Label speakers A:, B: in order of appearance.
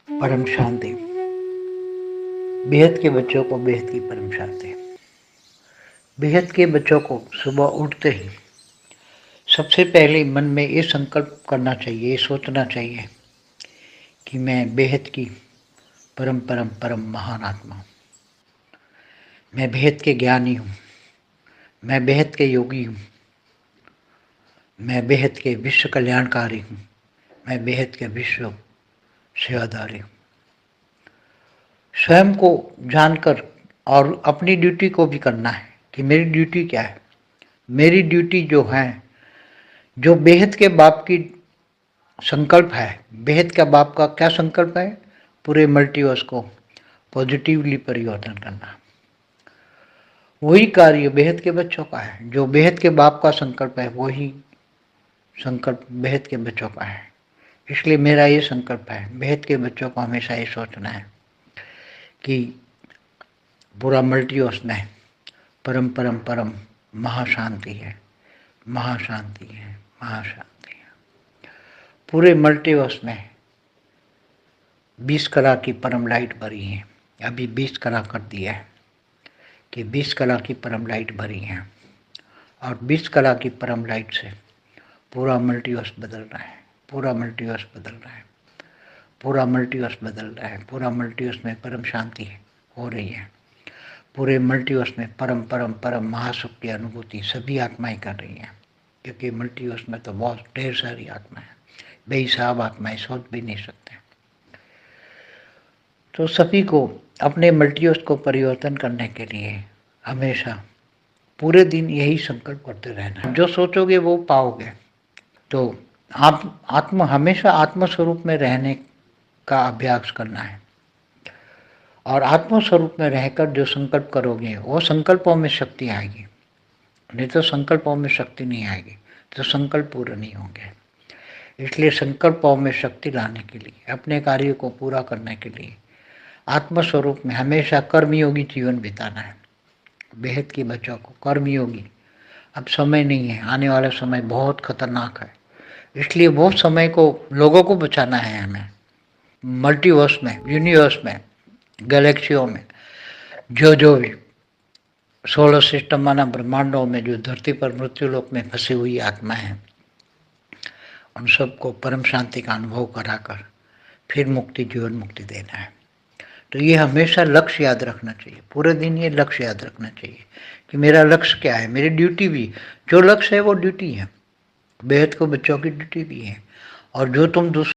A: परम शांति। बेहद के बच्चों को बेहद की परम शांति। बेहद के बच्चों को सुबह उठते ही सबसे पहले मन में ये संकल्प करना चाहिए, ये सोचना चाहिए कि मैं बेहद की परम परम परम महान आत्मा हूँ। मैं बेहद के ज्ञानी हूँ। मैं बेहद के योगी हूँ। मैं बेहद के विश्व कल्याणकारी हूँ। मैं बेहद के विश्व सेवादारी हूँ। स्वयं को जानकर और अपनी ड्यूटी को भी करना है कि मेरी ड्यूटी क्या है। मेरी ड्यूटी जो है, जो बेहद के बाप की संकल्प है, बेहद का बाप का क्या संकल्प है, पूरे मल्टीवर्स को पॉजिटिवली परिवर्तन करना। वही कार्य बेहद के बच्चों का है। जो बेहद के बाप का संकल्प है वही संकल्प बेहद के बच्चों का है। इसलिए मेरा ये संकल्प है, बेहद के बच्चों को हमेशा ये सोचना है कि पूरा मल्टीवर्स में परम परम परम महाशांति है, महाशांति है, महाशांति है। पूरे मल्टीवर्स में 20 कला की परम लाइट भरी है। अभी 20 कला कर दिया है कि 20 कला की परम लाइट भरी है और 20 कला की परम लाइट से पूरा मल्टीवर्स बदल रहा है। पूरा मल्टीवर्स बदल रहा है। पूरा मल्टीवर्स बदल रहा है। पूरा मल्टीवर्स में परम शांति हो रही है। पूरे मल्टीवर्स में परम परम परम महासुख की अनुभूति सभी आत्माएं कर रही हैं, क्योंकि मल्टीवर्स में तो बहुत ढेर सारी आत्माएं, बेहिसाब आत्माएं, सोच भी नहीं सकते। तो सभी को अपने मल्टीवर्स को परिवर्तन करने के लिए हमेशा पूरे दिन यही संकल्प करते रहना। जो सोचोगे वो पाओगे। तो आप हमेशा आत्मस्वरूप में रहने का अभ्यास करना है और आत्मस्वरूप में रहकर जो संकल्प करोगे वो संकल्पों में शक्ति आएगी। नहीं तो संकल्पों में शक्ति नहीं आएगी तो संकल्प पूरे नहीं होंगे। इसलिए संकल्पों में शक्ति लाने के लिए, अपने कार्य को पूरा करने के लिए आत्मस्वरूप में हमेशा कर्मयोगी जीवन बिताना है। बेहद के बच्चों को कर्मयोगी, अब समय नहीं है, आने वाला समय बहुत खतरनाक है। इसलिए वो समय को लोगों को बचाना है हमें। मल्टीवर्स में, यूनिवर्स में, गैलेक्सियों में जो भी सोलर सिस्टम माना ब्रह्मांडों में जो धरती पर मृत्युलोक में फंसी हुई आत्मा है, उन सबको परम शांति का अनुभव कराकर फिर मुक्ति, जीवन मुक्ति देना है। तो ये हमेशा लक्ष्य याद रखना चाहिए। पूरे दिन ये लक्ष्य याद रखना चाहिए कि मेरा लक्ष्य क्या है। मेरी ड्यूटी भी, जो लक्ष्य है वो ड्यूटी है, बेहद को बच्चों की ड्यूटी भी है। और जो तुम दूसरे